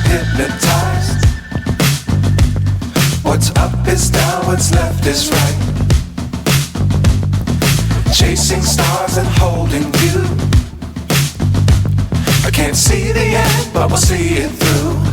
hypnotized. What's up is down, what's left is right. Chasing stars and holding you. I can't see the end, but we'll see it through.